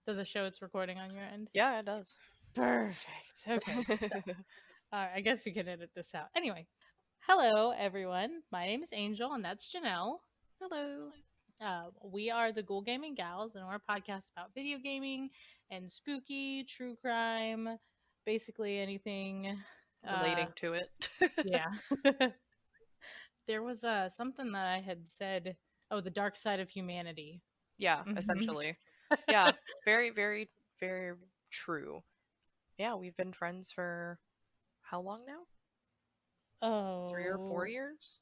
Does it show it's recording on your end? Yeah, it does. Perfect. Okay. So, I guess you can edit this out. Anyway, hello everyone. My name is Angel, and that's Janelle. Hello. We are the Ghoul Gaming Gals, and we're a podcast about video gaming and spooky, true crime, basically anything. Relating to it. Yeah. There was something that I had said. Oh, the dark side of humanity. Yeah, Mhm. essentially. Yeah, very, very, very true. Yeah, we've been friends for how long now? 3 or 4 Oh, years?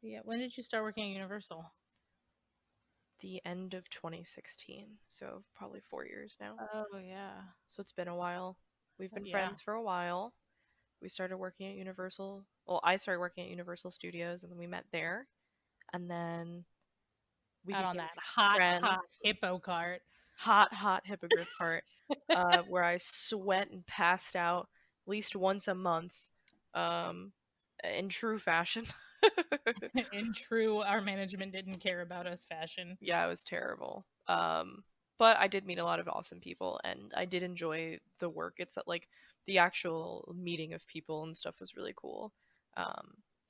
yeah. When did you start working at Universal? The end of 2016. So probably 4 years now. Oh, yeah. So it's been a while. We've been Yeah. friends for a while. We started working at Universal. Well, I started working at Universal Studios and then we met there. And then we Out on became that hot, hot friends. hippo cart. Hot, hot hippogriff cart, where I sweat and passed out at least once a month, um, in true fashion. In true, our management didn't care about us fashion. Yeah, it was terrible. But I did meet a lot of awesome people, and I did enjoy the work. It's like the actual meeting of people and stuff was really cool.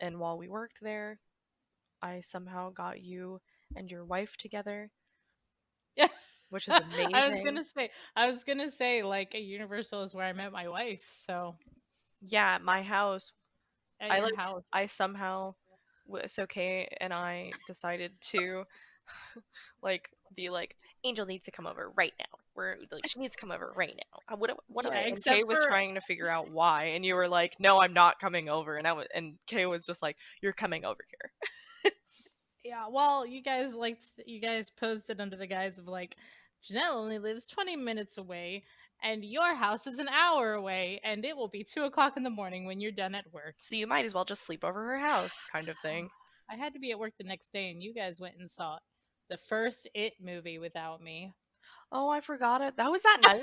And while we worked there, I somehow got you and your wife together, Yeah. which is amazing. I was gonna say, like, a Universal is where I met my wife. So Yeah, at my house, at I your like house. I somehow was okay and I decided to like be like Angel needs to come over right now. We're like she needs to come over right now. What am Yeah, I? And Kay except was for trying to figure out why, and you were like, "No, I'm not coming over." And Kay was just like, "You're coming over here." yeah. Well, you guys posted under the guise of like, Janelle only lives 20 minutes away, and your house is an hour away, and it will be 2 o'clock in the morning when you're done at work. So you might as well just sleep over her house, kind of thing. I had to be at work the next day, and you guys went and saw the first It movie without me. Oh, I forgot it. That was that night.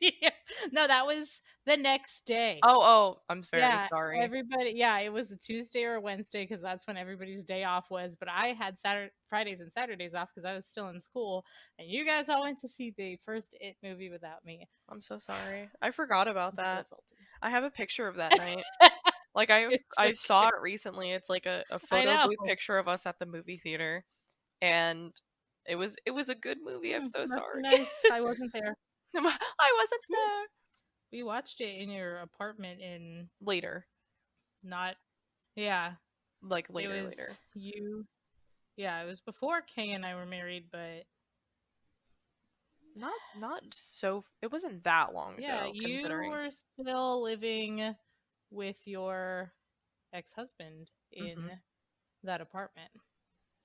Yeah. No, that was the next day. Oh, I'm very Yeah, sorry. everybody. Yeah, it was a Tuesday or a Wednesday because that's when everybody's day off was. But I had Fridays and Saturdays off because I was still in school, and you guys all went to see the first It movie without me. I'm so sorry. I forgot about I'm still that. salty. I have a picture of that night. Like It's I saw okay. it recently. It's like a I photo know. booth picture of us at the movie theater, and it was a good movie. I'm so Must be sorry. nice. I wasn't there. I wasn't there. We watched it in your apartment in Later, not. Yeah, like it later, was later. you. Yeah, it was before Kay and I were married, but Not so. It wasn't that long yeah, ago, you considering. were still living with your ex-husband in Hmm. that apartment.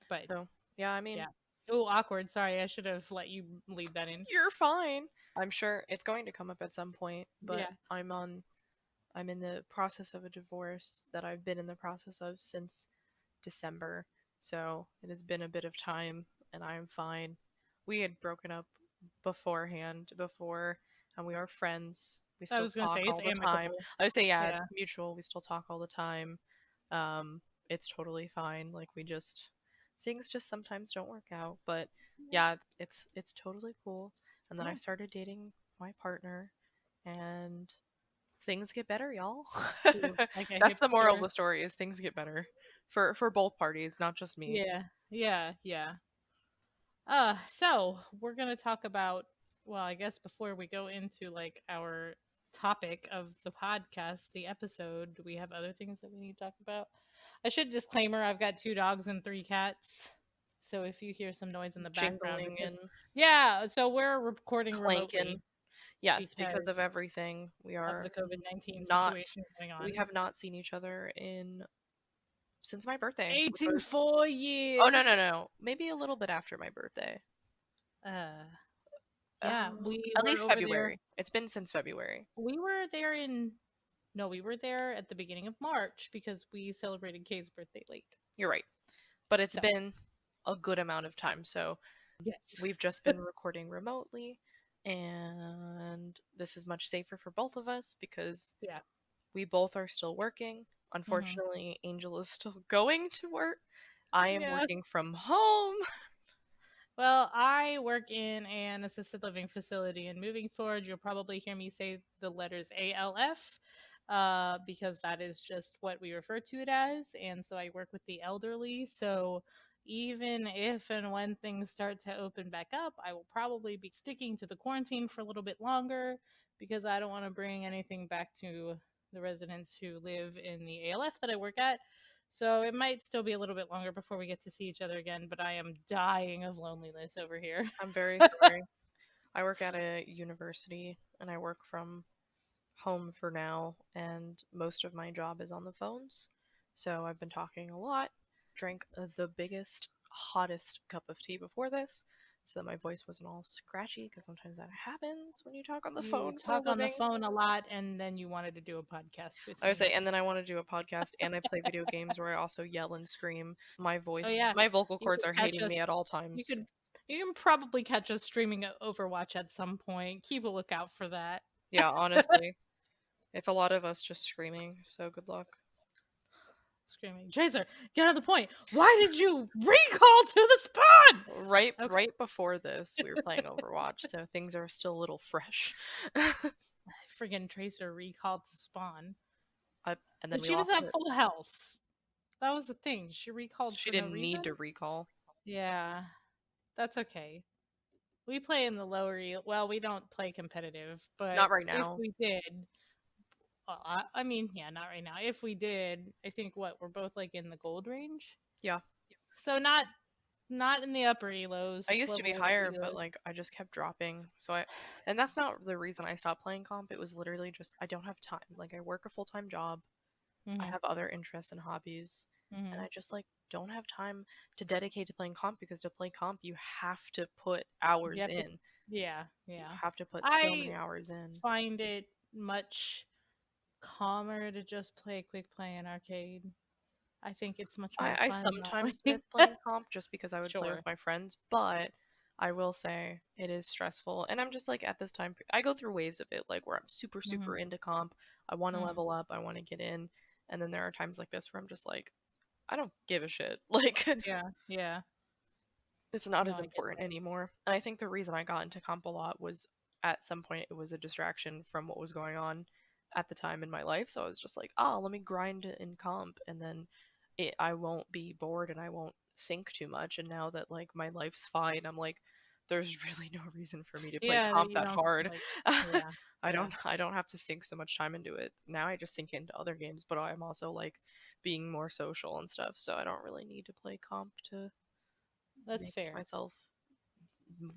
But So yeah, I mean, yeah. Oh, awkward. Sorry, I should have let you lead that in. you're fine. I'm sure it's going to come up at some point, but Yeah. I'm in the process of a divorce that I've been in the process of since December. So it has been a bit of time and I'm fine. We had broken up before, and we are friends. We I still was gonna talk say it's all the time. amicable. I would say, yeah, it's Yeah. mutual. We still talk all the time. It's totally fine. Like we just things just sometimes don't work out. But yeah, it's totally cool. And then I Yeah. started dating my partner and things get better, y'all. He looks like a That's the moral of hipster. the story is things get better for both parties, not just me. Yeah. Yeah. Yeah. So we're gonna talk about, well, I guess before we go into like our topic of the podcast, the episode, do we have other things that we need to talk about? I should disclaimer, I've got 2 dogs and 3 cats. So if you hear some noise in the background, Jingling because and yeah, so we're recording clanking. remotely Yes, because of because everything, of the COVID-19 not situation going we on. have not seen each other in since my birthday, which Eighteen was 4 years. oh no, maybe a little bit after my birthday. Uh, yeah, we At were least over there. February. It's been since February. We were there in No, we were there at the beginning of March because we celebrated Kay's birthday late. You're right, but it's So, been a good amount of time. So yes. we've just been recording remotely, and this is much safer for both of us because Yeah. we both are still working. Hmm. Unfortunately, Angel is still going to work. I am Yeah. working from home. Well, I work in an assisted living facility, and moving forward, you'll probably hear me say the letters ALF because that is just what we refer to it as. And so I work with the elderly. So even if and when things start to open back up, I will probably be sticking to the quarantine for a little bit longer because I don't want to bring anything back to the residents who live in the ALF that I work at. So it might still be a little bit longer before we get to see each other again, but I am dying of loneliness over here. I'm very sorry. I work at a university and I work from home for now, and most of my job is on the phones. So I've been talking a lot. Drank the biggest, hottest cup of tea before this, so that my voice wasn't all scratchy, because sometimes that happens when you talk on the You phone for a talk on the living. phone a lot, and then you wanted to do a podcast with I would say, me. and then I want to do a podcast and I play video games where I also yell and scream. My voice, Oh yeah, my vocal you cords could are catch hating me at us. all You times. could. You can probably catch us streaming Overwatch at some point. Keep a lookout for that. Yeah, honestly. It's a lot of us just screaming, so good luck. Screaming, Tracer, get on the point. Why did you recall to the spawn? Right Okay, right before this, we were playing Overwatch, so things are still a little fresh. friggin' Tracer recalled to spawn, And then but we she was lost at it. full health. That was the thing. She recalled She for no didn't reason. need to recall. Yeah, that's okay. We play in the lower. Well, we don't play competitive, Not but right if now. we did, I mean, yeah, not right now. If we did, I think what we're both like in the gold range, Yeah. so not in the upper elos I used to be level higher, but either. like I just kept dropping. And that's not the reason I stopped playing comp. It was literally just I don't have time. Like I work a full-time job. I Hmm. have other interests and hobbies, and Hmm. I just like don't have time to dedicate to playing comp, because to play comp you have to put hours Yep. in. Yeah, You yeah. have to put so many I hours in. find it much calmer to just play quick play in arcade. I think it's much more I fun that sometimes way. miss playing comp just because I would play with Sure. my friends, but I will say it is stressful. And I'm just like at this time, I go through waves of it, like where I'm super, Hmm. super into comp. I want to Hmm. level up, I want to get in. And then there are times like this where I'm just like, I don't give a shit. Like, Yeah, yeah. it's not No, as I get important that. anymore. And I think the reason I got into comp a lot was at some point it was a distraction from what was going on at the time in my life. So I was just like, oh, let me grind in comp, and then I won't be bored and I won't think too much. And now that like my life's fine, I'm like, there's really no reason for me to play Yeah, that comp you that don't hard. like. Yeah, yeah. I don't have to sink so much time into it. Now I just sink into other games, but I'm also like being more social and stuff, so I don't really need to play comp to That's make fair. myself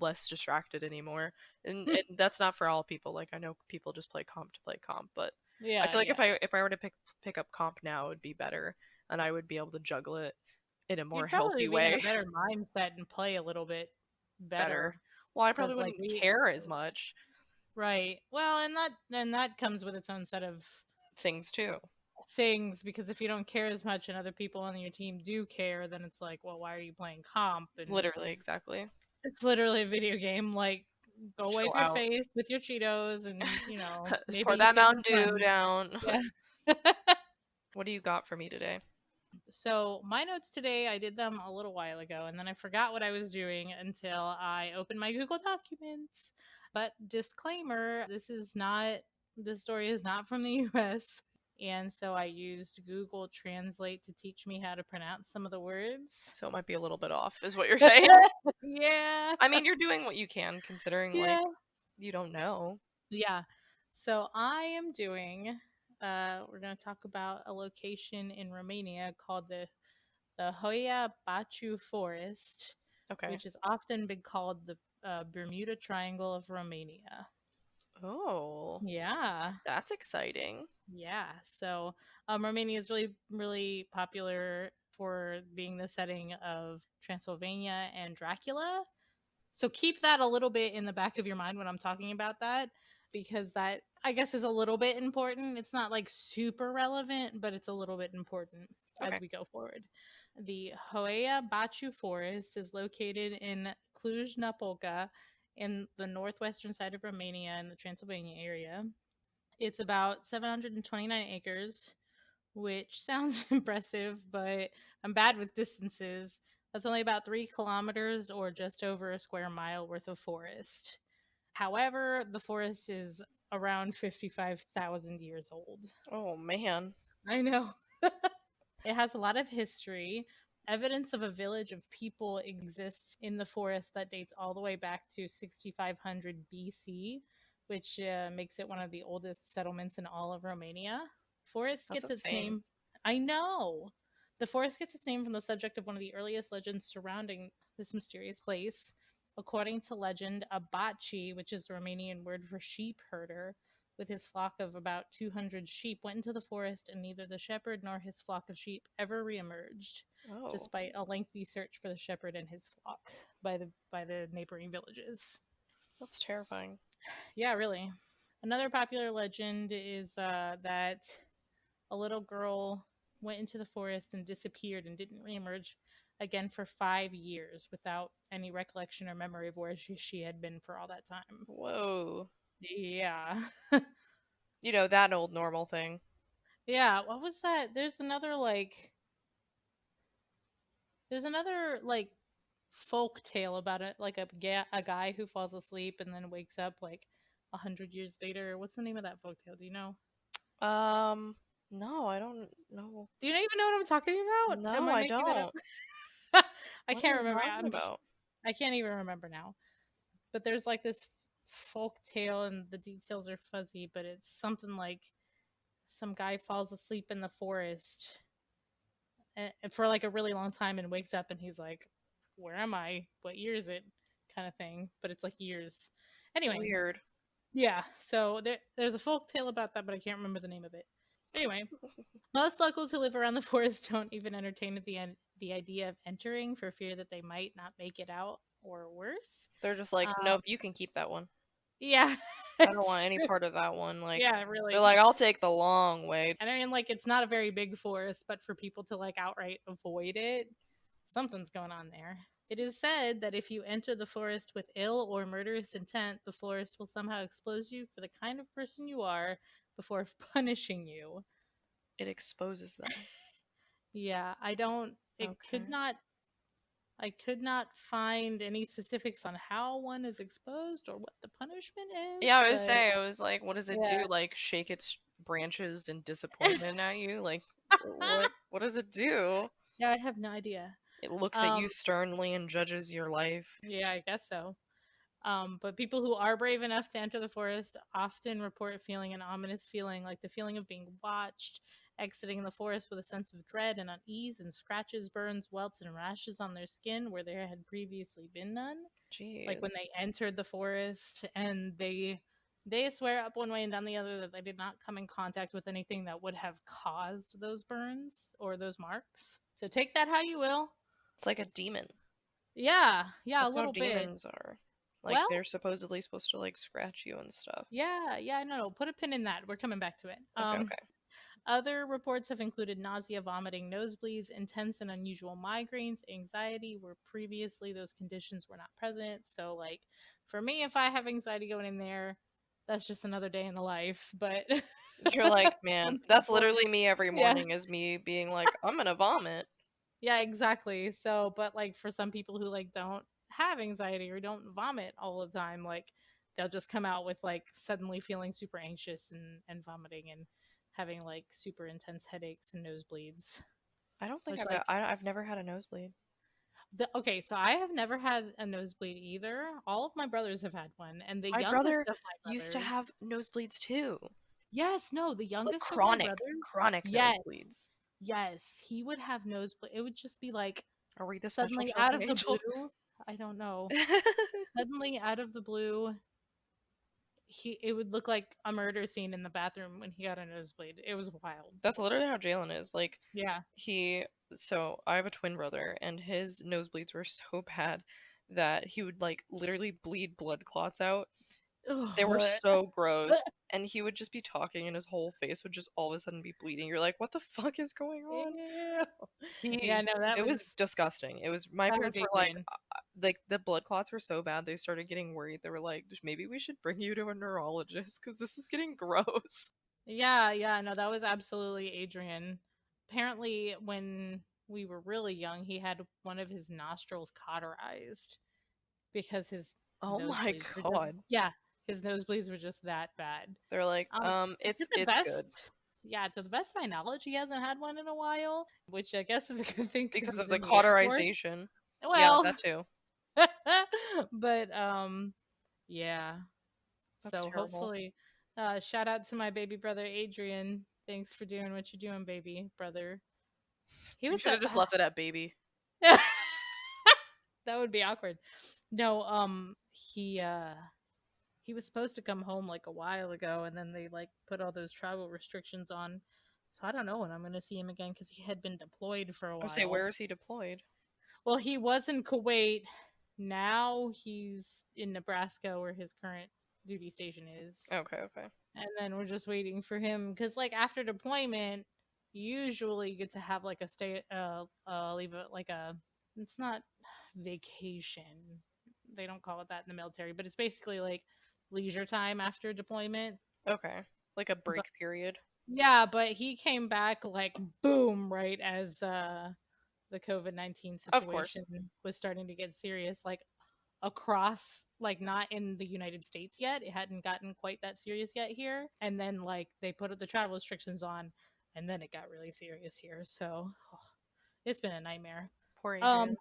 less distracted anymore. And that's not for all people. Like I know people just play comp to play comp, but I Yeah, feel like yeah. if I were to pick up comp now, it would be better, and I would be able to juggle it in a more You'd probably healthy be in a way. better mindset and play a little bit Better. better Well, I probably because, like, wouldn't we care as much. right. Well, and that comes with its own set of Things too. things because if you don't care as much and other people on your team do care, then it's like, well, why are you playing comp? And Literally, exactly. it's literally a video game. Like, go Chill wipe your out. face with your Cheetos and Pour maybe that sing a Mountain Dew friend. down. Yeah. What do you got for me today? So my notes today, I did them a little while ago, and then I forgot what I was doing until I opened my Google Documents. But disclaimer: this story is not from the U.S. And so I used Google Translate to teach me how to pronounce some of the words. So it might be a little bit off, is what you're saying. Yeah, I mean, you're doing what you can, considering like yeah, you don't know. yeah. So I am doing. We're going to talk about a location in Romania called the Hoia-Baciu Forest, Okay. which has often been called the Bermuda Triangle of Romania. Oh, Yeah, that's exciting. yeah. So Romania is really, really popular for being the setting of Transylvania and Dracula. So keep that a little bit in the back of your mind when I'm talking about that, because that, I guess, is a little bit important. It's not like super relevant, but it's a little bit important as Okay. we go forward. The Hoia-Baciu Forest is located in Cluj-Napoca in the northwestern side of Romania in the Transylvania area. It's about 729 acres, which sounds impressive, but I'm bad with distances. That's only about 3 kilometers or just over a square mile worth of forest. However, the forest is around 55,000 years old. Oh man. I know. It has a lot of history. Evidence of a village of people exists in the forest that dates all the way back to 6500 BC, which makes it one of the oldest settlements in all of Romania. Forest That's gets its insane. name. I know. The forest gets its name from the subject of one of the earliest legends surrounding this mysterious place. According to legend, a baci, which is the Romanian word for sheep herder, with his flock of about 200 sheep, went into the forest, and neither the shepherd nor his flock of sheep ever reemerged, Oh, despite a lengthy search for the shepherd and his flock by the neighboring villages. that's terrifying. Yeah, really. Another popular legend is that a little girl went into the forest and disappeared and didn't reemerge again for 5 years without any recollection or memory of where she had been for all that time. Whoa. Yeah. You know, that old normal thing. Yeah, what was that? There's another folk tale about it, like a guy who falls asleep and then wakes up like 100 years later. What's the name of that folk tale? Do you know? Um, no, I don't know. Do you even know what I'm talking about? Am No, I I making that up? don't. I What are can't you remember. talking about? I can't even remember now. But there's like this folk tale, and the details are fuzzy. But it's something like some guy falls asleep in the forest for like a really long time and wakes up and he's like, "Where am I? What year is it?" kind of thing. But it's like years. Anyway, Weird. yeah. So there's a folk tale about that, but I can't remember the name of it. Anyway, most locals who live around the forest don't even entertain the idea of entering for fear that they might not make it out or worse. They're just like, Um, nope, you can keep that one. yeah, I don't it's want any true. part of that one. Like, Yeah, they're really. like, I'll take the long way. And I mean, like, it's not a very big forest, but for people to like outright avoid it, something's going on there. It is said that if you enter the forest with ill or murderous intent, the forest will somehow expose you for the kind of person you are before punishing you. It exposes them. Yeah, I don't. It could Okay. not. I could not find any specifics on how one is exposed or what the punishment Yeah, is, I was but saying, I was like, what does it yeah. do? Like, shake its branches in disappointment at you? Like, what does it do? Yeah, I have no idea. It looks at you Um, sternly and judges your life. yeah, I guess so. But people who are brave enough to enter the forest often report feeling an ominous feeling, like the feeling of being watched, exiting the forest with a sense of dread and unease, and scratches, burns, welts, and rashes on their skin where there had previously been none. Like when Jeez. they entered the forest, and they swear up one way and down the other that they did not come in contact with anything that would have caused those burns or those marks. So take that how you will. It's like a demon. Yeah, a That's how little bit. demons are. Like, Well, they're supposedly supposed to, like, scratch you and stuff. yeah, no, put a pin in that. We're coming back to it. Okay, okay. Other reports have included nausea, vomiting, nosebleeds, intense and unusual migraines, anxiety, where previously those conditions were not present. So, like, for me, if I have anxiety going in there, that's just another day in the life. But You're like, man, some that's people, literally me every yeah, morning, is me being like, I'm gonna vomit. yeah, exactly. So, but like for some people who like don't have anxiety or don't vomit all the time, like they'll just come out with like suddenly feeling super anxious and vomiting and having like super intense headaches and nosebleeds. I don't think Which like I've never had a nosebleed. okay, so I have never had a nosebleed either. All of my brothers have had one, and the My youngest brother of my used to brothers, have nosebleeds too. yes, no, the Like youngest of my chronic, brothers, chronic yes, nosebleeds. yes, he would have nosebleed. It would just be like Are we the special suddenly out children, of the Angel? blue. I don't know. Suddenly out of the blue, it would look like a murder scene in the bathroom when he got a nosebleed. It was wild. That's literally how Jalen is. Like, Yeah. he, so I have a twin brother, and his nosebleeds were so bad that he would, like, literally bleed blood clots out. They were Ugh. so gross. And he would just be talking, and his whole face would just all of a sudden be bleeding. You're like, what the fuck is going on? Ew. Yeah, He, no, it was disgusting. It was, my that was parents were Adrian. like, the blood clots were so bad, they started getting worried. They were like, maybe we should bring you to a neurologist because this is getting gross. Yeah, no, that was absolutely Adrian. Apparently, when we were really young, he had one of his nostrils cauterized because his Oh my nosebleeds were just, god. yeah, his nosebleeds were just that bad. They're like, To it's the it's best, good yeah, to the best of my knowledge, he hasn't had one in a while, which I guess is a good thing because because he's of the in the Air Force. cauterization. Yeah, Well, that too. but yeah. That's So terrible. hopefully, shout out to my baby brother Adrian. Thanks for doing what you're doing, baby brother. He You was should a have just left it at baby. that would be awkward. No, he was supposed to come home like a while ago, and then they like put all those travel restrictions on. So I don't know when I'm going to see him again because he had been deployed for a I would say, while. where is he deployed? Well, he was in Kuwait. Now he's in Nebraska, where his current duty station is. Okay, okay. And then we're just waiting for him because, like, after deployment, usually you get to have like a stay, leave it like a. It's not vacation. They don't call it that in the military, but it's basically like leisure time after deployment. Okay. Like a But break period. yeah, but he came back like boom, right as the COVID-19 Of course. situation was starting to get serious, like across, like not in the United States yet. It hadn't gotten quite that serious yet here. And then like they put the travel restrictions on, and then it got really serious here. So it's been a nightmare. Poor Um, Adrian.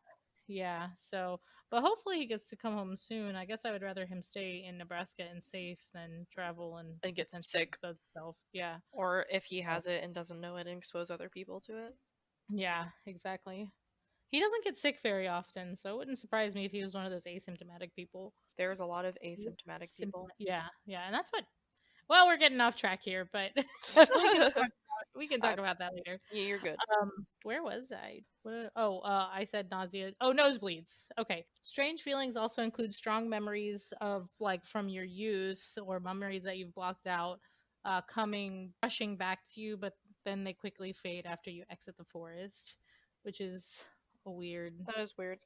yeah. So, but hopefully he gets to come home soon. I guess I would rather him stay in Nebraska and safe than travel and And get potentially sick. expose himself. Yeah. Or if he So, has it and doesn't know it and expose other people to it. yeah. Exactly. He doesn't get sick very often, so it wouldn't surprise me if he was one of those asymptomatic people. There's a lot of asymptomatic people. Yeah, yeah, and that's what. Well, we're getting off track here, but we can talk about that later. Yeah, you're good. Where was I? I said nausea. Oh, nosebleeds. Okay. Strange feelings also include strong memories of like from your youth or memories that you've blocked out, coming rushing back to you, but then they quickly fade after you exit the forest, which is a weird. That is weird.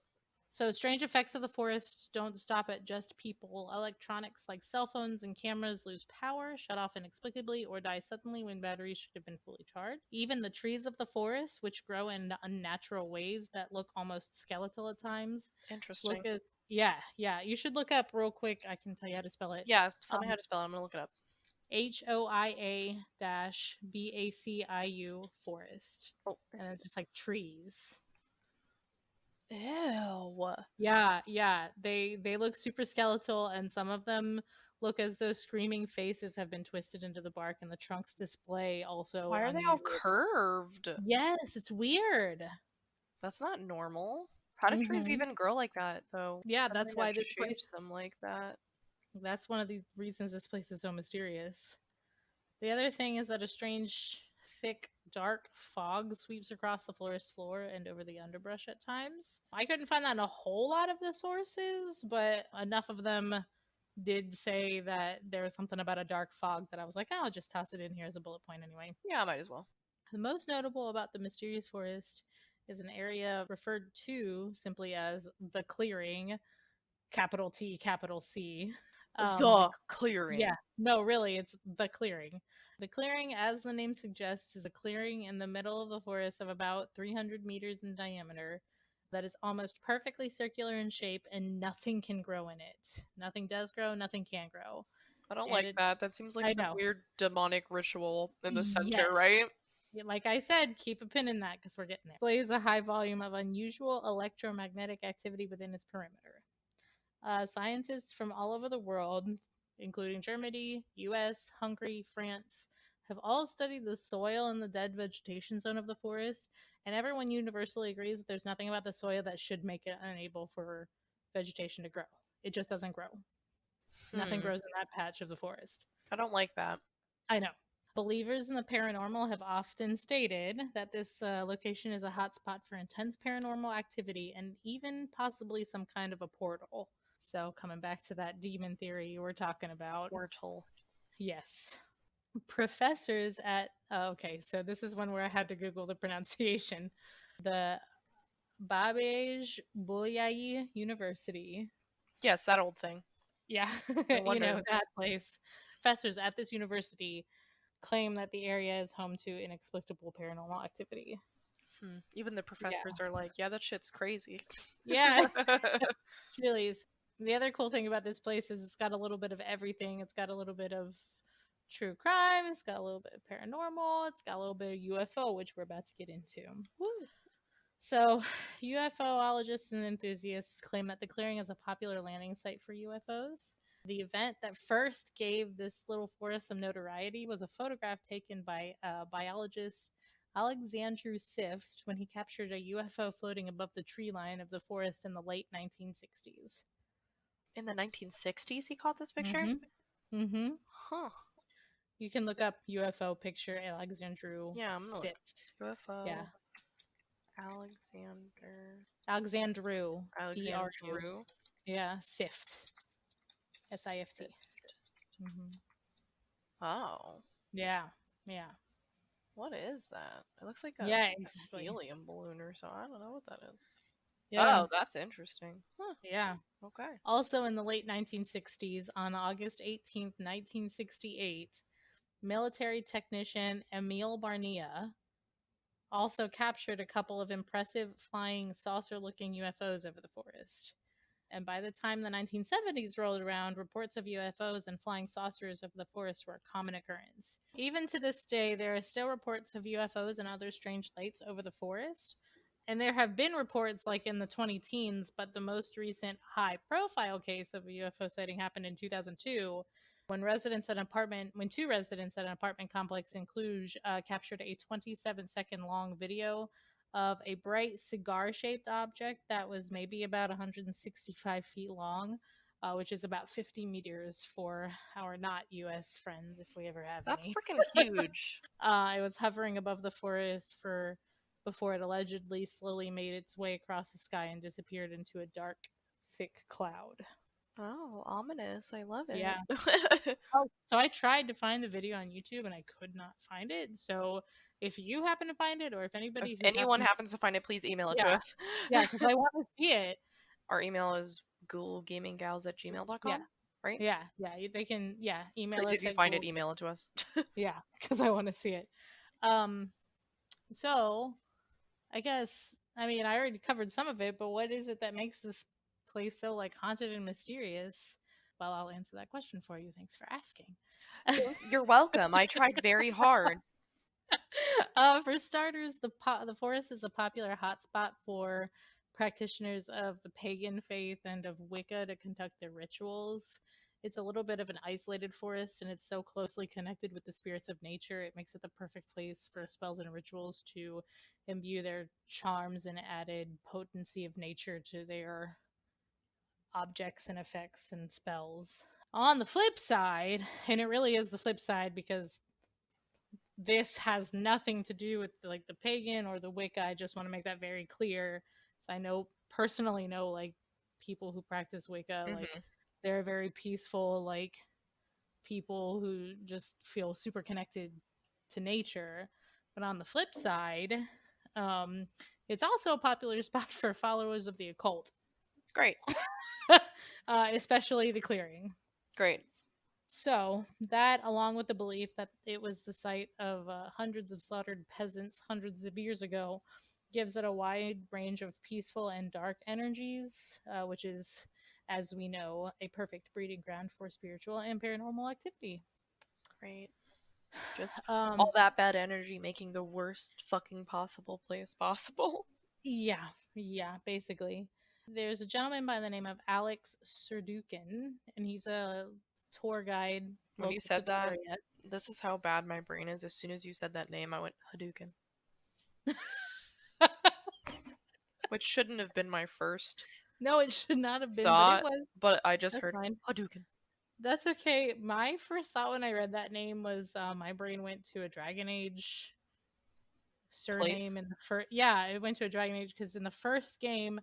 So, strange effects of the forest don't stop at just people. Electronics like cell phones and cameras lose power, shut off inexplicably, or die suddenly when batteries should have been fully charged. Even the trees of the forest, which grow in unnatural ways that look almost skeletal at times, look Interesting. as yeah. You should look up real quick. I can tell you how to spell it. Yeah, tell me how to spell it. I'm gonna look it up. Hoia-Baciu Forest, Oh, I and see they're just like trees. it. Ew. Yeah. They look super skeletal, and some of them look as though screaming faces have been twisted into the bark, and the trunks display also Why are they all unusual. curved? Yes, it's weird. That's not normal. How do trees Hmm. even grow like that, though? Yeah, Something that's that why this place. shapes them like that. That's one of the reasons this place is so mysterious. The other thing is that a strange, thick, dark fog sweeps across the forest floor and over the underbrush at times. I couldn't find that in a whole lot of the sources, but enough of them did say that there was something about a dark fog that I was like, oh, I'll just toss it in here as a bullet point anyway. Yeah, I might as well. The most notable about the mysterious forest is an area referred to simply as the clearing, capital T, capital C. The Yeah, clearing. no, really, it's the clearing. The clearing, as the name suggests, is a clearing in the middle of the forest of about 300 meters in diameter that is almost perfectly circular in shape, and nothing can grow in it. Nothing does grow, nothing can grow. I don't And like it, that. That seems like I some know. weird demonic ritual in the center, Yes. right? Yeah, like I said, keep a pin in that because we're getting there. Displays a high volume of unusual electromagnetic activity within its perimeter. Scientists from all over the world, including Germany, US, Hungary, France, have all studied the soil and the dead vegetation zone of the forest, and everyone universally agrees that there's nothing about the soil that should make it unable for vegetation to grow. It just doesn't grow. Nothing Hmm. grows in that patch of the forest. I don't like that. I know. Believers in the paranormal have often stated that this location is a hotspot for intense paranormal activity and even possibly some kind of a portal. So, coming back to that demon theory you were talking about, Portal. yes. Professors at, okay, so this is one where I had to Google the pronunciation. The Hoia-Baciu University. Yes, that old thing. Yeah, I you know, wondered. that place. Professors at this university claim that the area is home to inexplicable paranormal activity. Even the Yeah. professors are like, yeah, that shit's crazy. Yeah. Really is. The other cool thing about this place is it's got a little bit of everything. It's got a little bit of true crime. It's got a little bit of paranormal. It's got a little bit of UFO, which we're about to get into. Woo. So, UFOologists and enthusiasts claim that the clearing is a popular landing site for UFOs. The event that first gave this little forest some notoriety was a photograph taken by biologist Alexandru Sift when he captured a UFO floating above the tree line of the forest in the late 1960s. In the 1960s, he caught this picture? Mm-hmm. Mm-hmm. Huh. You can look up UFO picture Alexandru Yeah, I'm gonna look. Sift. Yeah. UFO Alexander Alexandru. D-R-U. Alexandru Yeah. Sift. S-I-F-T. Mm-hmm. Oh, Yeah. Yeah. what is that? It looks like a Yeah, exactly. helium balloon or so. I don't know what that is. Yeah. Oh, that's interesting. Huh. Yeah. Okay. Also in the late 1960s, on August 18th, 1968, military technician Emil Barnia also captured a couple of impressive flying saucer looking UFOs over the forest. And by the time the 1970s rolled around, reports of UFOs and flying saucers over the forest were a common occurrence. Even to this day, there are still reports of UFOs and other strange lights over the forest. And there have been reports like in the 20 teens, but the most recent high profile case of a UFO sighting happened in 2002 when two residents at an apartment complex in Cluj captured a 27-second long video of a bright cigar-shaped object that was maybe about 165 feet long, which is about 50 meters for our not U.S. friends, if we ever have That's any. freaking huge. It was hovering above the forest before it allegedly slowly made its way across the sky and disappeared into a dark, thick cloud. Oh, ominous. I love Yeah. it. Oh, so I tried to find the video on YouTube and I could not find it. So if you happen to find it, or if If anybody who anyone happens, happens to find it, please email it to yeah, us. yeah, because I want to see it. Our email is ghoulgaminggals@gmail.com, Yeah, right? yeah. They can, email Please, if us you at find it, Google. email it to us. Yeah, because I want to see it. Um, so I guess I mean I already covered some of it, but what is it that makes this place so like haunted and mysterious? Well, I'll answer that question for you. Thanks for asking. You're welcome. I tried very hard. For starters, the forest is a popular hotspot for practitioners of the pagan faith and of Wicca to conduct their rituals. It's a little bit of an isolated forest, and it's so closely connected with the spirits of nature. It makes it the perfect place for spells and rituals to imbue their charms and added potency of nature to their objects and effects and spells. On the flip side, and it really is the flip side because this has nothing to do with like the pagan or the Wicca. I just want to make that very clear. So I personally know like people who practice Wicca, like Mm-hmm. they're very peaceful, like people who just feel super connected to nature. But on the flip side, um, it's also a popular spot for followers of the occult, Great. especially the clearing. Great. So, that, along with the belief that it was the site of hundreds of slaughtered peasants hundreds of years ago, gives it a wide range of peaceful and dark energies, which is, as we know, a perfect breeding ground for spiritual and paranormal activity. Great. Just Um, all that bad energy making the worst fucking possible place possible. yeah, basically. There's a gentleman by the name of Alex Serdukin, and he's a tour guide When you local to said the that, area. this is how bad my brain is. As soon as you said that name, I went Hadouken, which shouldn't have been my first No, it should not have been, but it thought, was. but I just That's heard fine. Hadouken. That's okay. My first thought when I read that name was my brain went to a Dragon Age Place. surname in the first. Yeah, it went to a Dragon Age because in the first game,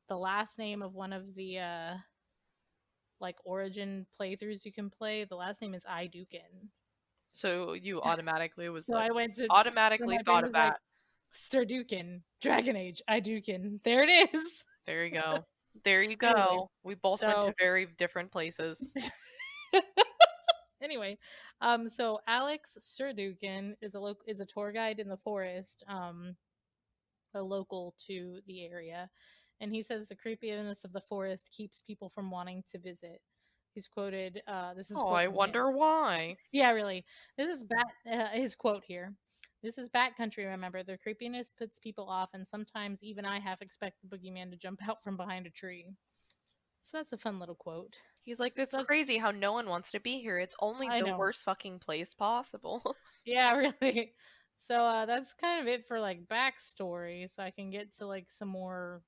the last name of one of the like origin playthroughs you can play, the last name is Aeducan. So you automatically was So like I went to. So automatically my brain thought of was like that. Serducan, Dragon Age, Aeducan. There it is. There you go. There you Anyway, go. We both went to so very different places. anyway, so Alex Serdukin is a tour guide in the forest. a local to the area. And he says the creepiness of the forest keeps people from wanting to visit. He's quoted, this is a Oh, quote I from him. wonder why. Yeah, really. This is his quote here. This is bat country, remember. The creepiness puts people off, and sometimes even I half expect the boogeyman to jump out from behind a tree. So that's a fun little quote. He's like, it's So that's, crazy how no one wants to be here. It's only I the know. worst fucking place possible. Yeah, really. So that's kind of it for like backstory. So I can get to like some more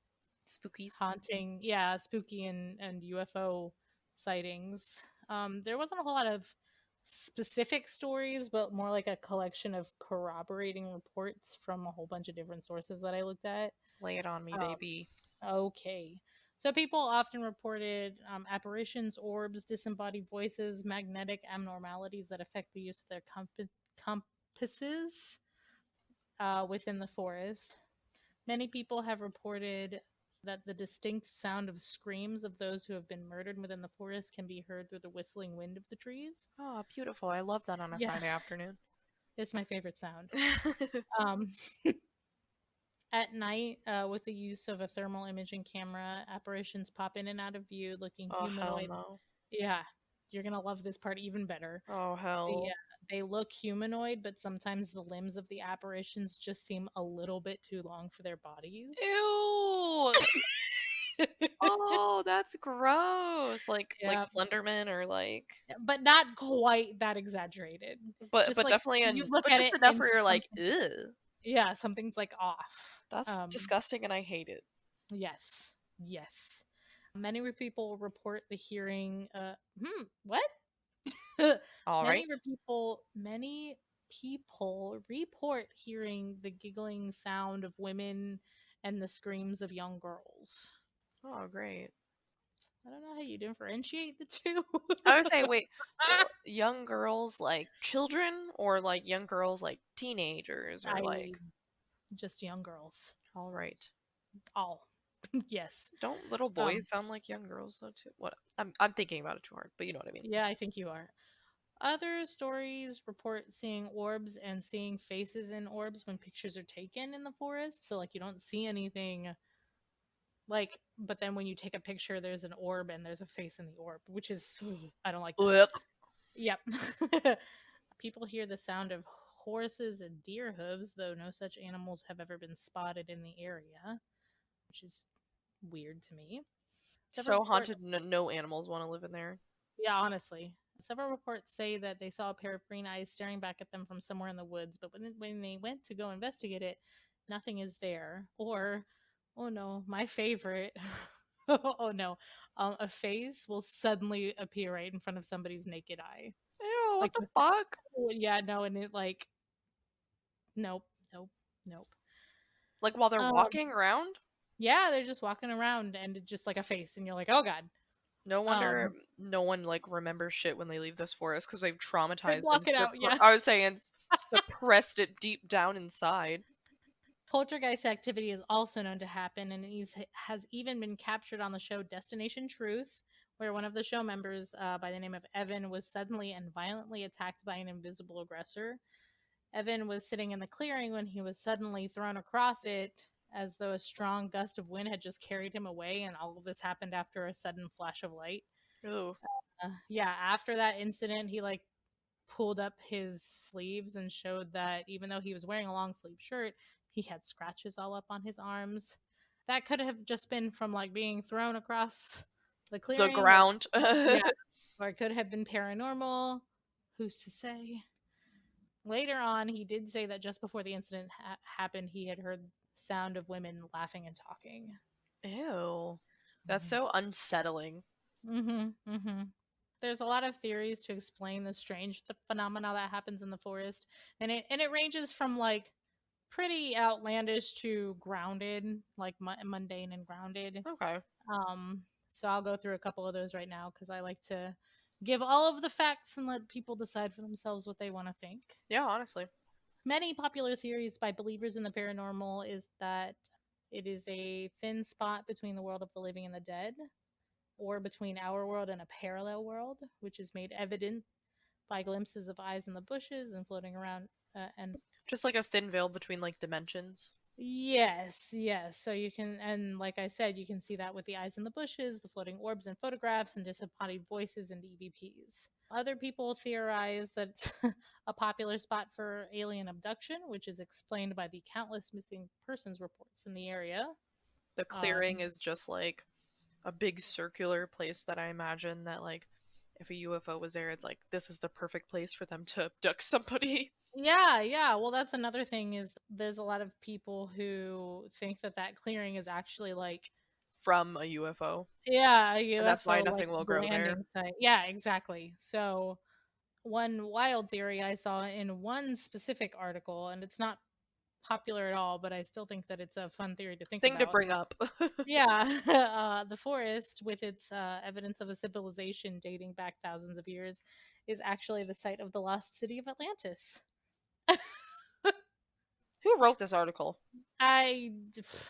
Spookies. haunting, yeah, spooky and UFO sightings. There wasn't a whole lot of specific stories, but more like a collection of corroborating reports from a whole bunch of different sources that I looked at. Lay it on me, Um, baby. okay. So people often reported apparitions, orbs, disembodied voices, magnetic abnormalities that affect the use of their compasses within the forest. Many people have reported that the distinct sound of screams of those who have been murdered within the forest can be heard through the whistling wind of the trees. Oh, beautiful. I love that on a Yeah, Friday afternoon. it's my favorite sound. Um, at night, with the use of a thermal imaging camera, apparitions pop in and out of view looking Oh, hell humanoid. no. Yeah, you're going to love this part even better. Oh, They, hell. they look humanoid, but sometimes the limbs of the apparitions just seem a little bit too long for their bodies. Ew! Oh, that's gross. Like Yeah, Slenderman or like but not quite that exaggerated. Just but like definitely you and look but at just it enough and where you're like, something, ew. yeah, something's like off. That's disgusting and I hate it. Yes, yes. Many people report the hearing. What? All right. Many people report hearing the giggling sound of women and the screams of young girls. Oh, great. I don't know how you differentiate the two. I would say, wait, young girls like children or like young girls like teenagers or I like, just young girls. all right. All. Yes. Don't little Um, boys sound like young girls though too? What? I'm thinking about it too hard, but you know what I mean. yeah, I think you are. Other stories report seeing orbs and seeing faces in orbs when pictures are taken in the forest. So, like, you don't see anything, like, but then when you take a picture, there's an orb and there's a face in the orb, which is, I don't like that. Ugh. Yep. People hear the sound of horses and deer hooves, though no such animals have ever been spotted in the area, which is weird to me. Several So report haunted, no animals want to live in there. Yeah, honestly. Several reports say that they saw a pair of green eyes staring back at them from somewhere in the woods, but when they went to go investigate it, nothing is there. Or, oh no, my favorite. Oh no, a face will suddenly appear right in front of somebody's naked eye. Ew, what Like the just, fuck? oh, yeah, no, and it like, nope, nope, nope. Like while they're Um, walking around? yeah, they're just walking around and it's just like a face, and you're like, oh god. No wonder Um, no one like remembers shit when they leave this forest because they've they traumatized block and it out, yeah. I was saying suppressed it deep down inside. Poltergeist activity is also known to happen and has even been captured on the show Destination Truth, where one of the show members, by the name of Evan, was suddenly and violently attacked by an invisible aggressor. Evan was sitting in the clearing when he was suddenly thrown across it as though a strong gust of wind had just carried him away, and all of this happened after a sudden flash of light. Ooh. Yeah, after that incident, he like pulled up his sleeves and showed that even though he was wearing a long sleeve shirt, he had scratches all up on his arms. That could have just been from like being thrown across the The clearing, or ground. yeah, or it could have been paranormal. Who's to say? Later on, he did say that just before the incident happened, he had heard sound of women laughing and talking. Ew. That's so unsettling. Mm-hmm. Mm-hmm. There's a lot of theories to explain the strange phenomena that happens in the forest, and it ranges from like pretty outlandish to grounded, like mundane and grounded. Okay. So I'll go through a couple of those right now because I like to give all of the facts and let people decide for themselves what they want to think. Yeah, honestly. Many popular theories by believers in the paranormal is that it is a thin spot between the world of the living and the dead, or between our world and a parallel world, which is made evident by glimpses of eyes in the bushes and floating around and Just like a thin veil between like dimensions. Yes, yes. So you can, and like I said, you can see that with the eyes in the bushes, the floating orbs in photographs, and disembodied voices in EVPs. Other people theorize that it's a popular spot for alien abduction, which is explained by the countless missing persons reports in the area. The clearing Um, is just like a big circular place that I imagine that like if a UFO was there, it's like this is the perfect place for them to abduct somebody yeah, yeah. Well, that's another thing is there's a lot of people who think that that clearing is actually like, from a UFO, yeah, a and that's why UFO like nothing will grow there. landing site. Yeah, exactly. So one wild theory I saw in one specific article, and it's not popular at all, but I still think that it's a fun theory to think Thing to about. bring up. Yeah, the forest, with its evidence of a civilization dating back thousands of years, is actually the site of the lost city of Atlantis. Who wrote this article? I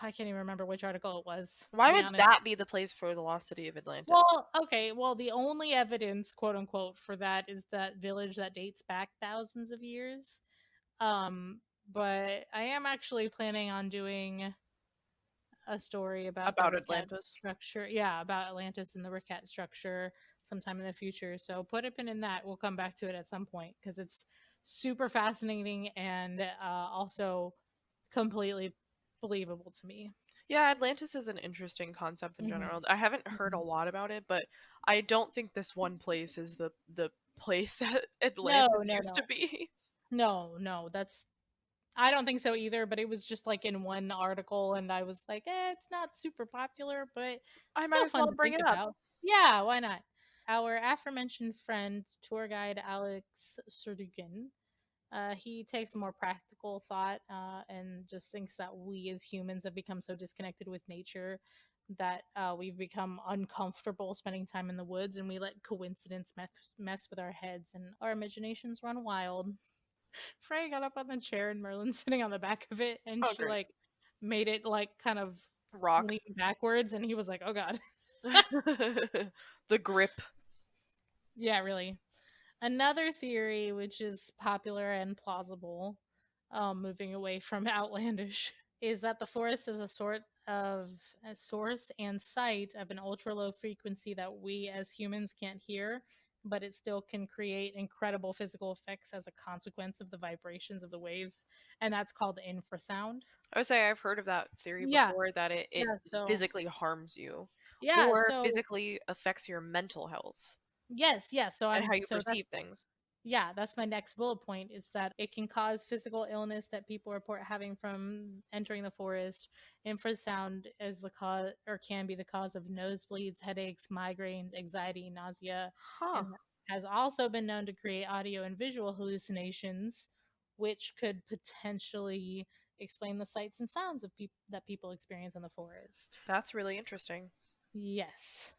I can't even remember which article it was, to Why be would honest. that be the place for the lost city of Atlantis? Well, okay, well, the only evidence, quote unquote, for that is that village that dates back thousands of years. Um, but I am actually planning on doing a story about the About Ricat Atlantis? structure. Yeah, about Atlantis and the Ricat structure sometime in the future. So put a pin in that. We'll come back to it at some point because it's super fascinating and also completely believable to me. Yeah, Atlantis is an interesting concept in Hmm. general. I haven't heard a Hmm. lot about it, but I don't think this one place is the place that No, Atlantis no, used to no, be. no, no. That's I don't think so either. But it was just like in one article, and I was like, it's not super popular, but I might still as fun well to bring think it up. about. Yeah, why not? Our aforementioned friend, tour guide Alex Surdukin, he takes a more practical thought and just thinks that we as humans have become so disconnected with nature that we've become uncomfortable spending time in the woods and we let coincidence mess with our heads and our imaginations run wild. Frey got up on the chair and Merlin's sitting on the back of it and Oh, she great. like made it like kind of Rock. lean backwards and he was like, oh god. The grip. Yeah, really. Another theory, which is popular and plausible, moving away from outlandish, is that the forest is a sort of a source and site of an ultra low frequency that we as humans can't hear, but it still can create incredible physical effects as a consequence of the vibrations of the waves, and that's called infrasound. I would say I've heard of that theory Yeah, before that it yeah. So physically harms you yeah, or so physically affects your mental health yes, yes. So and I'm how you so that's perceive things. yeah, that's my next bullet point is that it can cause physical illness that people report having from entering the forest. Infrasound is the cause or can be the cause of nosebleeds, headaches, migraines, anxiety, nausea, Huh. and has also been known to create audio and visual hallucinations, which could potentially explain the sights and sounds of that people experience in the forest. That's really interesting. Yes.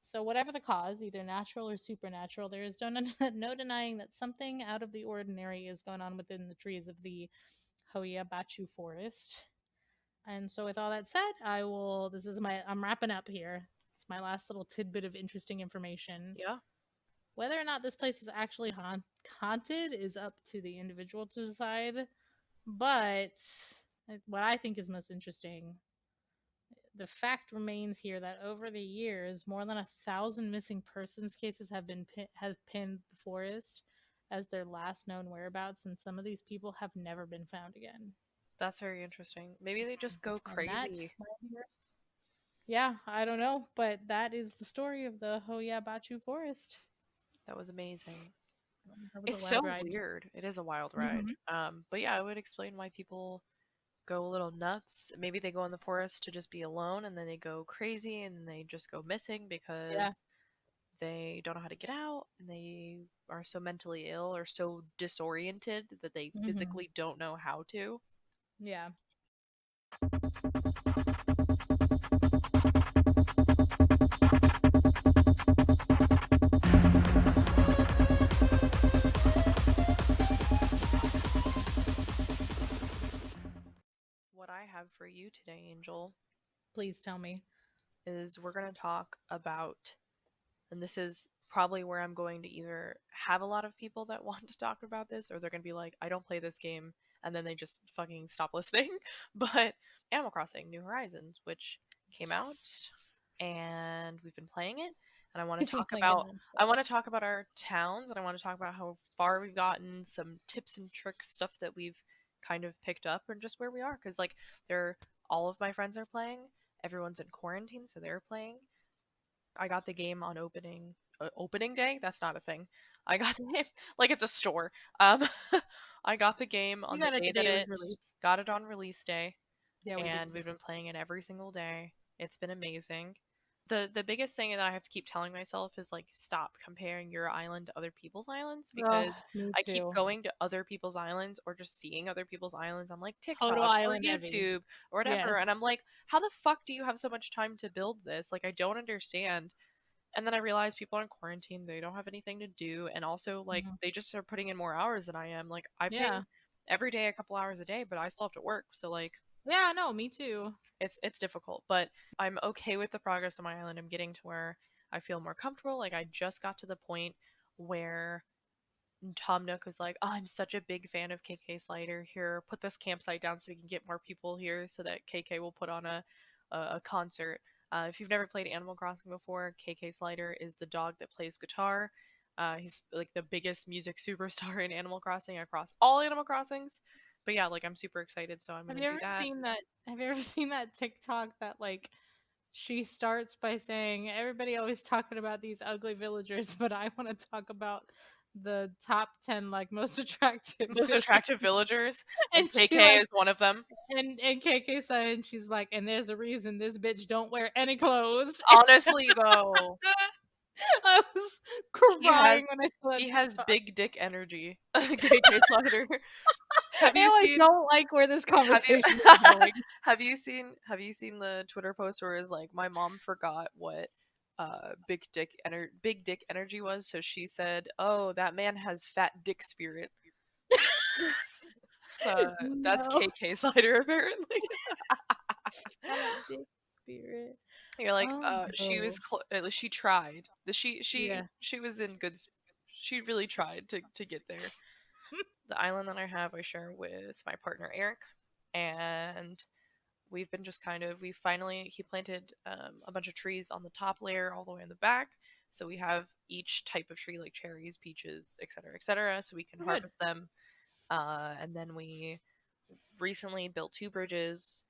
So, whatever the cause, either natural or supernatural, there is no denying that something out of the ordinary is going on within the trees of the Hoia-Baciu Forest. And so, with all that said, I'm wrapping up here. It's my last little tidbit of interesting information. Yeah. Whether or not this place is actually haunted is up to the individual to decide. But what I think is most interesting, the fact remains here that over the years, more than 1,000 missing persons cases have pinned the forest as their last known whereabouts, and some of these people have never been found again. That's very interesting. Maybe they just go And that, crazy. yeah, I don't know, but that is the story of the Hoia-Baciu Forest. That was amazing. That was a It's wild so ride. weird. It is a wild ride. Hmm. But yeah, I would explain why people go a little nuts. Maybe they go in the forest to just be alone and then they go crazy and they just go missing Yeah. because they don't know how to get out and they are so mentally ill or so disoriented that they Hmm. physically don't know how to. Yeah. What I have for you today, Angel, Please tell me. is we're going to talk about, and this is probably where I'm going to either have a lot of people that want to talk about this or they're going to be like, I don't play this game. and then they just fucking stop listening. But Animal Crossing New Horizons, which came out, Yes. and we've been playing it, and Oh my goodness. I want to talk about our towns, and I want to talk about how far we've gotten, some tips and tricks, stuff that we've kind of picked up, and just where we are, because like they're all of my friends are playing, everyone's in quarantine, so they're playing. I got the game on opening day. That's not a thing. I got the game like it's a store. Um, I got the game We on the got it the day day that it was it released. got it on release day, Yeah, we did and too. we've been playing it every single day. It's been amazing. The biggest thing that I have to keep telling myself is like stop comparing your island to other people's islands, Oh, because me I keep too. going to other people's islands or just seeing other people's islands on like Total TikTok or island envy. YouTube or whatever, Yes. and I'm like, how the fuck do you have so much time to build this? Like I don't understand. And then I realized people are in quarantine, they don't have anything to do, and also like Mhm. they just are putting in more hours than I am. Like I Yeah. ping every day a couple hours a day, but I still have to work. So like Yeah, no, me too. it's difficult, but I'm okay with the progress on my island. I'm getting to where I feel more comfortable. Like I just got to the point where Tom Nook was like, "Oh, I'm such a big fan of KK Slider. Here, put this campsite down so we can get more people here, so that KK will put on a concert." If you've never played Animal Crossing before, KK Slider is the dog that plays guitar. He's like the biggest music superstar in Animal Crossing across all Animal Crossings. But yeah, like I'm super excited, so I'm Have gonna you do ever that. seen that? Have you ever seen that TikTok that like she starts by saying everybody always talking about these ugly villagers, but I want to talk about the top 10 like most attractive Most villagers. attractive villagers, and And she KK like is one of them. and KK said, and she's like, and there's a reason this bitch don't wear any clothes. Honestly, though, I was he has crying when I saw that he has TikTok. big dick energy. KK Slider. Have And you I seen don't like where this have you conversation is going. have you seen the Twitter post where it's like my mom forgot what big dick energy was, so she said, "Oh, that man has fat dick spirit." Uh, that's No. KK Slider apparently. Fat dick spirit. You're like, Oh no. she tried. Yeah. She was in she really tried to get there. The island that I have, I share with my partner Eric, and we've been just kind of he planted a bunch of trees on the top layer all the way in the back, so we have each type of tree like cherries, peaches, etc., so we can Good. harvest them. And then we recently built two bridges.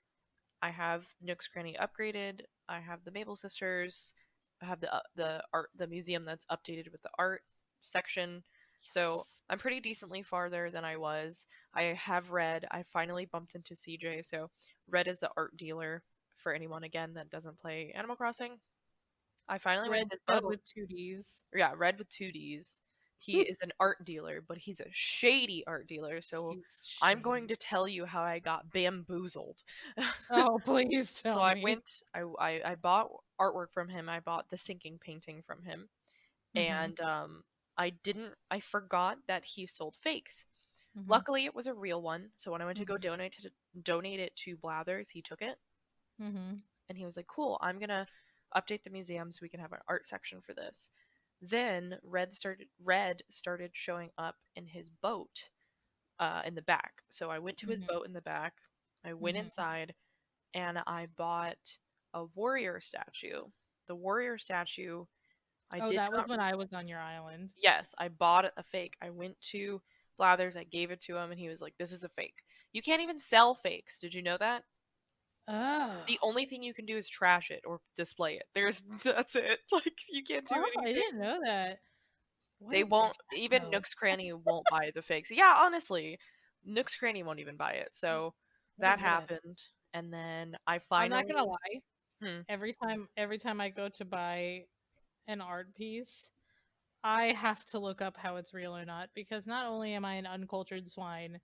I have Nook's Cranny upgraded. I have the Maple Sisters. I have the museum that's updated with the art section. So Yes. I'm pretty decently farther than I was. I have Red. I finally bumped into CJ. So Red is the art dealer for anyone again that doesn't play Animal Crossing. I finally went Red to his spelled boat. with two D's. Yeah, Red with two D's. He is an art dealer, but he's a shady art dealer. So He's I'm going shady. to tell you how I got bamboozled. Oh, please So tell I me. went, I bought artwork from him. I bought the sinking painting from him, Mm-hmm. and I forgot that he sold fakes. Mm-hmm. Luckily, it was a real one. So when I went to go Mm-hmm. donate it to Blathers, he took it, Mm-hmm. and he was like, "Cool, I'm gonna update the museum so we can have an art section for this." Then Red started showing up in his boat, in the back. So I went to his Mm-hmm. boat in the back. I went Mm-hmm. inside, and I bought a warrior statue. The warrior statue, I Oh, did that was not. when I was on your island. Yes, I bought a fake. I went to Blathers, I gave it to him, and he was like, "This is a fake. You can't even sell fakes. Did you know that? Oh. The only thing you can do is trash it or display it. There's That's it. Like you can't do Oh, I anything. didn't know that. What They a won't. Even ghetto. Nook's Cranny won't buy the fakes. Yeah, honestly, Nook's Cranny won't even buy it. So What a that ghetto. happened, and then I I'm not finally. gonna lie. Hmm. Every time I go to buy an art piece, I have to look up how it's real or not because not only am I an uncultured swine,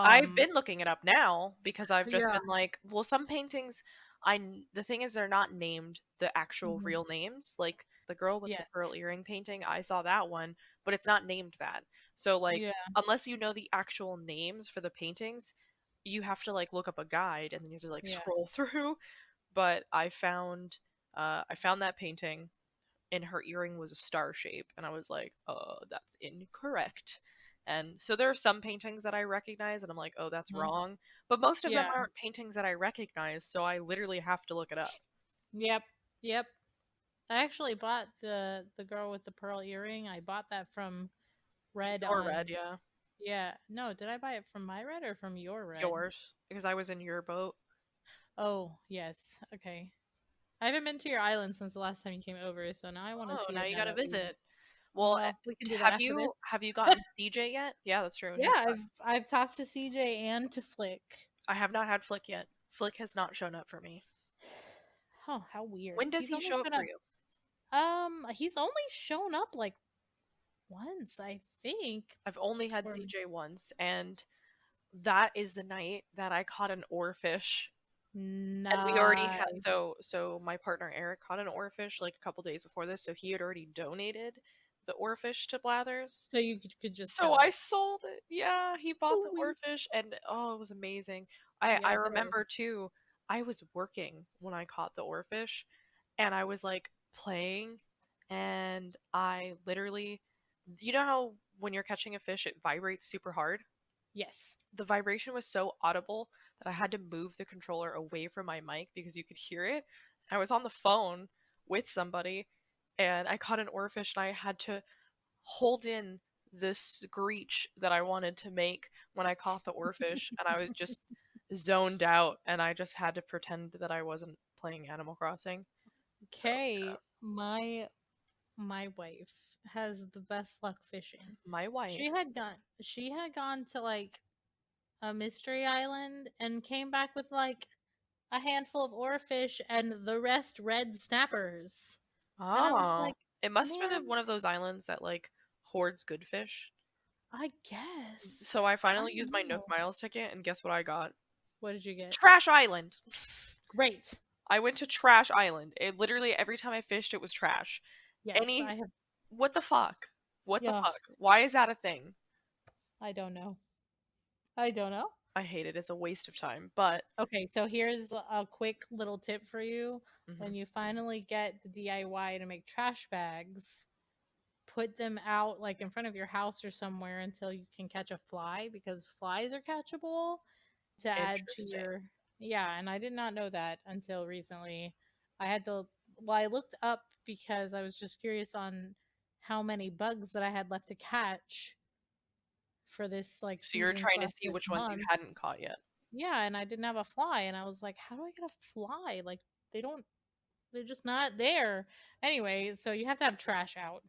I've um, been looking it up now because I've just yeah, been like, well, some paintings, the thing is they're not named the actual mhm, real names. Like the girl with the pearl yes, earring painting, I saw that one, but it's not named that. So like, yeah, unless you know the actual names for the paintings, you have to like look up a guide and then you have to like yeah, scroll through. But I found that painting, and her earring was a star shape, and I was like, that's incorrect. And so there are some paintings that I recognize and I'm like, oh, that's Uh-huh. wrong. But most of them Yeah. aren't paintings that I recognize, so I literally have to look it up. Yep. Yep. I actually bought the girl with the pearl earring. I bought that from Red Your red, on. yeah. Yeah. No, did I buy it from my Red or from your Red? Yours. Because I was in your boat. Oh, yes. Okay. I haven't been to your island since the last time you came over, so now I want to Oh, see now it you now gotta that we. visit. Well, Well, we can do that have after this. you gotten CJ yet? Yeah, that's true. Yeah, I've talked to CJ and to Flick. I have not had Flick yet. Flick has not shown up for me. Oh, how weird. When does He's he only show up shown for up. you? He's only shown up like once, I think. I've only had Or CJ once, and that is the night that I caught an oarfish. And we already had nice. so my partner Eric caught an oarfish like a couple days before this, so he had already donated the oarfish to Blathers. So you could just So sell I it. sold it. Yeah, he bought the Sweet. oarfish, and oh, it was amazing. I Yeah, I bet it was. remember too. I was working when I caught the oarfish, and I was like playing, and I literally, you know how when you're catching a fish, it vibrates super hard. Yes. The vibration was so audible that I had to move the controller away from my mic because you could hear it. I was on the phone with somebody, and I caught an oarfish, and I had to hold in the screech that I wanted to make when I caught the oarfish, and I was just zoned out, and I just had to pretend that I wasn't playing Animal Crossing. So, Okay, my wife has the best luck fishing. my wife. She had gone to like a mystery island and came back with like a handful of oarfish and the rest red snappers. And I was Oh, like, it must have been man, one of those islands that like hoards good fish. I guess. So I I finally used don't my Nook know. Miles ticket, and guess what I got? What did you get? Trash Island. Great. I went to Trash Island. It literally every time I fished, it was trash. Yes, Any I have. what the fuck? What the Yeah, fuck? Why is that a thing? I don't know. I don't know. I hate it. It's a waste of time. But Okay, so here's a quick little tip for you. mhm. When you finally get the DIY to make trash bags, put them out like in front of your house or somewhere until you can catch a fly because flies are catchable to add to Interesting. your. Yeah, and I did not know that until recently. I had to well, I looked up because I was just curious on how many bugs that I had left to catch for this like So you're season trying to slash see this which ones you month. hadn't caught yet. Yeah, and I didn't have a fly, and I was like, how do I get a fly? Like they don't, they're just not there. Anyway, so you have to have trash out,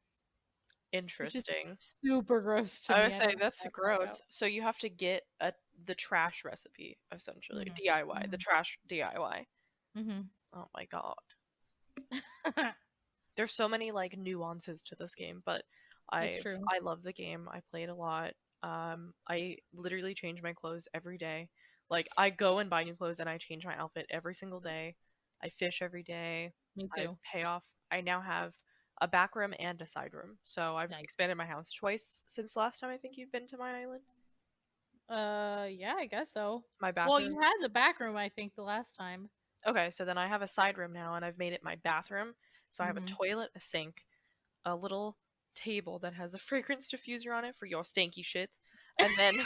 which is Interesting. super gross to I me. would I say don't that's have trash gross. out. So you have to get the trash recipe essentially, Hmm. DIY, the Hmm. trash DIY. Hmm. Oh my god. There's so many like nuances to this game, but It's I true. I love the game. I play it a lot. I literally change my clothes every day. Like I go and buy new clothes and I change my outfit every single day. I fish every day. Me I too. pay off. I now have a back room and a side room. So I've Nice. expanded my house twice since the last time I think you've been to my island. Yeah, I guess so. My Well, you bathroom. had the back room, I think, the last time. Okay, so then I have a side room now and I've made it my bathroom. So I have a Hmm. toilet, a sink, a little table that has a fragrance diffuser on it for your stanky shit. And then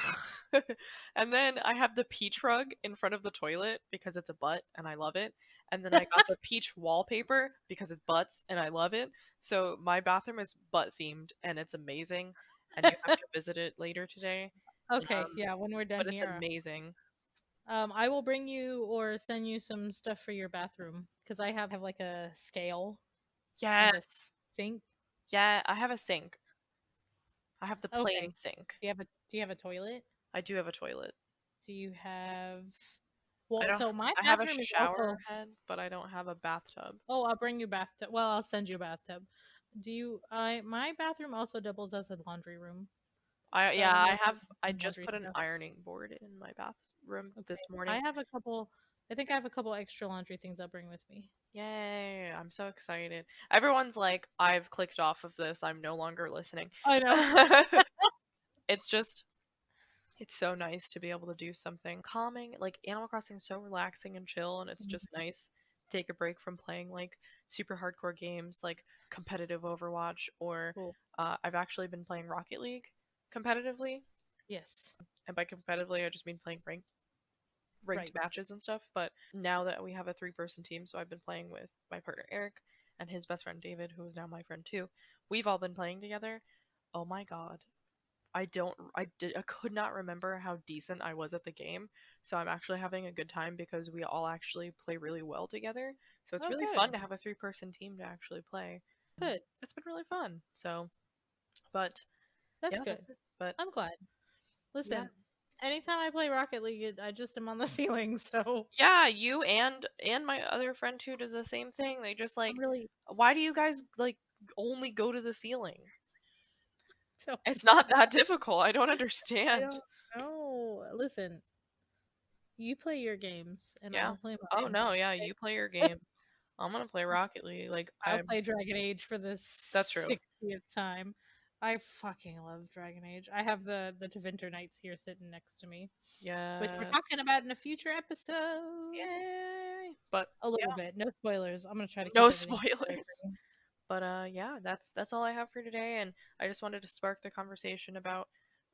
and then I have the peach rug in front of the toilet because it's a butt and I love it. And then I got the peach wallpaper because it's butts and I love it. So my bathroom is butt themed and it's amazing and you have to visit it later today. Okay, yeah, when we're done But it's here, amazing. I will bring you or send you some stuff for your bathroom because I have like a scale and a Yes. sink. Yeah, I have a sink. I have the plain Okay. sink. Do you have a toilet? I do have a toilet. Do you have I well, don't so my I have a bathroom is shower also head, but I don't have a bathtub. oh, I'll bring you bathtub. Well, I'll send you a bathtub. Do you I my bathroom also doubles as a laundry room. I So yeah, I'm I gonna have put I some just laundry put an stuff. ironing board in my bathroom Okay. this I morning. have a couple I think I have a couple extra laundry things I'll bring with me. Yay, I'm so excited. Everyone's like, I've clicked off of this. I'm no longer listening. I know. It's just it's so nice to be able to do something calming. Like Animal Crossing is so relaxing and chill and it's just nice to take a break from playing like super hardcore games like competitive Overwatch or Cool. I've actually been playing Rocket League competitively. Yes. And by competitively, I just mean playing ranked Right. matches and stuff. But now that we have a 3-person team, so I've been playing with my partner Eric and his best friend David, who is now my friend too. We've all been playing together. Oh my god. I could not remember how decent I was at the game. So I'm actually having a good time because we all actually play really well together. So it's Oh, really fun good. to have a 3-person team to actually play. Good. It's been really fun. So, but That's yeah, good. that's it. But I'm glad. yeah. Listen, anytime I play Rocket League, I just am on the ceiling, so Yeah, you and my other friend who does the same thing. They just I'm like, really why do you guys like only go to the ceiling? so It's not that honest. difficult. I don't I understand. don't know. Listen, you play your games and Yeah. I'll play Oh mine. no, yeah, you play your game. I'm gonna play Rocket League. Like I'll I'm play Dragon Age for the that's true. 60th time. I fucking love Dragon Age. I have the Tevinter Knights here sitting next to me, which we're Yes. talking about in a future episode. Yay. But A little yeah, bit. No spoilers. I'm gonna try to no keep everything spoiler spoilers. free. But yeah, that's all I have for today, and I just wanted to spark the conversation about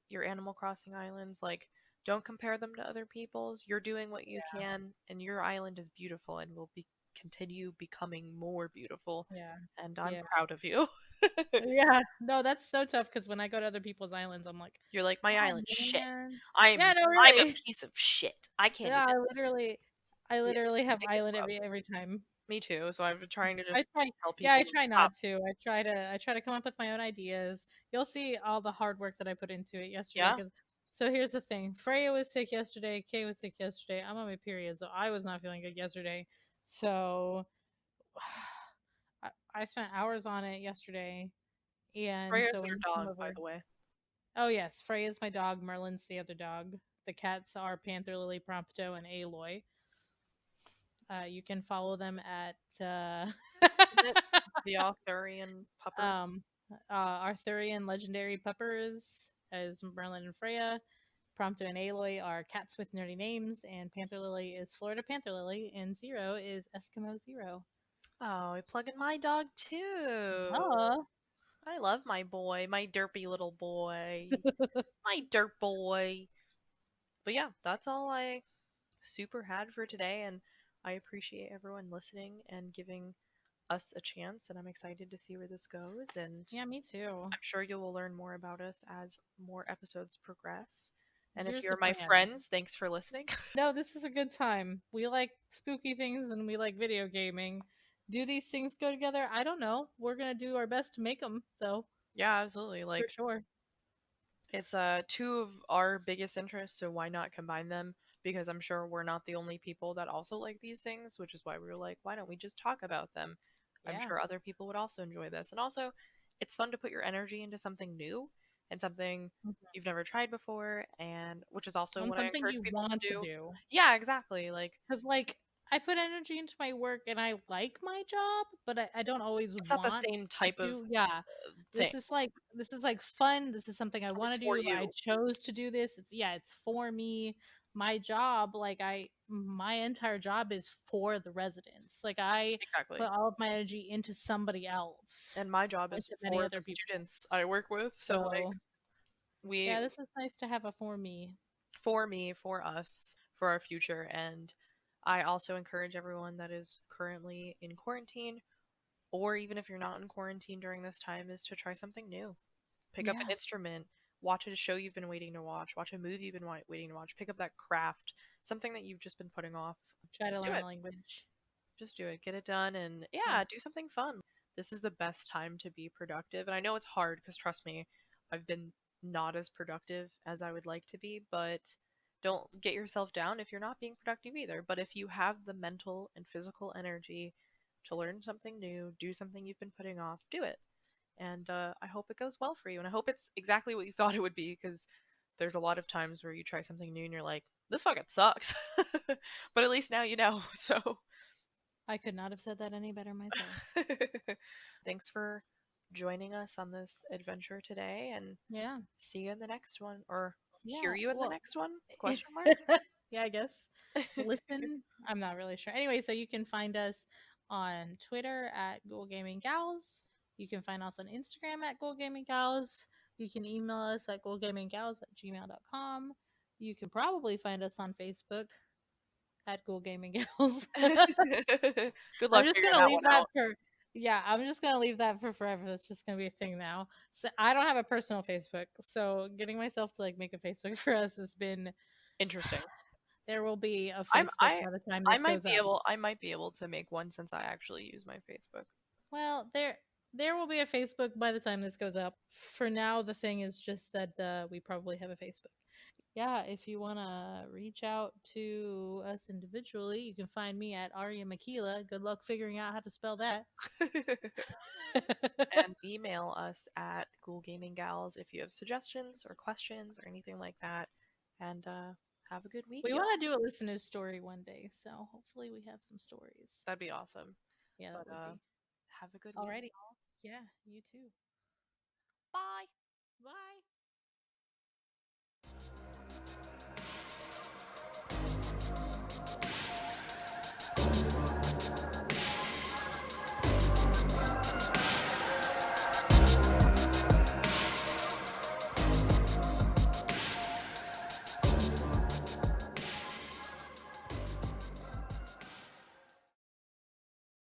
your Animal Crossing islands. Like, don't compare them to other people's. You're doing what you can, and your island is beautiful and will be continue becoming more beautiful. Yeah. And I'm Yeah. proud of you. Yeah. No, that's so tough because when I go to other people's islands, I'm like, You're like my oh island shit. man. I'm Yeah, no, I'm a really. piece of shit. I can't Yeah, even. I Yeah, literally have it gets island rough. every time. Me too. So I've been trying to I just try, tell yeah, I people try stop. not to. I try to come up with my own ideas. You'll see all the hard work that I put into it yesterday. Yeah. Because so here's the thing: Freya was sick yesterday. Kay was sick yesterday. I'm on my period, so I was not feeling good yesterday. So I spent hours on it yesterday, and Freya's so when our you come dog, by over, the way. oh yes, Freya's my dog. Merlin's the other dog. The cats are Panther Lily, Prompto, and Aloy. You can follow them at Is it the Arthurian pupper? um, Arthurian Legendary Puppers as Merlin and Freya. Prompto and Aloy are cats with nerdy names, and Panther Lily is Florida Panther Lily, and Zero is Eskimo Zero. Oh, I plug in my dog too. Oh, I love my boy, my derpy little boy, my dirt boy. But yeah, that's all I super had for today, and I appreciate everyone listening and giving us a chance, and I'm excited to see where this goes, and yeah, me too. I'm sure you will learn more about us as more episodes progress. And if Here's the you're my plan. friends, thanks for listening. No, this is a good time. We like spooky things and we like video gaming. Do these things go together? I don't know. We're gonna do our best to make them, though, Yeah, absolutely. for Like sure. it's two of our biggest interests, so why not combine them? Because I'm sure we're not the only people that also like these things, which is why we were like, why don't we just talk about them? I'm Yeah. sure other people would also enjoy this. And also, it's fun to put your energy into something new and something Mhm. you've never tried before, and which is also On what I something encourage you people to want to do. do. Yeah, exactly. Like Because, like, I put energy into my work and I like my job, but I don't always it's not the want same to type of do. Yeah. thing. This is like fun. This is something I want It's to for do. I you. chose to do this. It's for me. My job, my entire job is for the residents. Like, I Exactly. put all of my energy into somebody else, And my job is into many for other the people. students I work with. So like So, we yeah, this is nice to have a for me. for me, for us, for our future. And I also encourage everyone that is currently in quarantine, or even if you're not in quarantine during this time, is to try something new. Pick up an Yeah. instrument, watch a show you've been waiting to watch a movie you've been waiting to watch, pick up that craft, something that you've just been putting off. Try to Just do learn it. a language. Just do it. Get it done. And Yeah. yeah, do something fun. This is the best time to be productive. And I know it's hard because trust me, I've been not as productive as I would like to be, but don't get yourself down if you're not being productive either. But if you have the mental and physical energy to learn something new, do something you've been putting off, do it. And I hope it goes well for you. And I hope it's exactly what you thought it would be because there's a lot of times where you try something new and you're like, this fucking sucks. But at least now you know. So I could not have said that any better myself. thanks for joining us on this adventure today, and Yeah. see you in the next one, or hear Yeah. you in the Well, next one? Question mark. yeah, I guess. Listen, I'm not really sure. Anyway, so you can find us on Twitter at Ghoul Gaming Gals. You can find us on Instagram at Ghoul Gaming Gals. You can email us at ghoulgaminggals@gmail.com. You can probably find us on Facebook at Ghoul Gaming Gals. Good I'm luck just figuring gonna that leave one that out. for yeah, I'm just gonna leave that for forever. That's just gonna be a thing now. So I don't have a personal Facebook, so getting myself to like make a Facebook for us has been. Interesting. There will be a I'm Facebook by the time I this goes up. I might be able to make one since I actually use my Facebook. Well, there will be a Facebook by the time this goes up. For now, the thing is just that we probably have a Facebook. Yeah, if you want to reach out to us individually, you can find me at Aria Makila. Good luck figuring out how to spell that. And email us at Ghoul Gaming Gals if you have suggestions or questions or anything like that. And have a good week, We y'all. want to do a listener's story one day, so hopefully we have some stories. That'd be awesome. Yeah, that But would be. have a good week. Alrighty. Yeah, you too. Bye. Bye.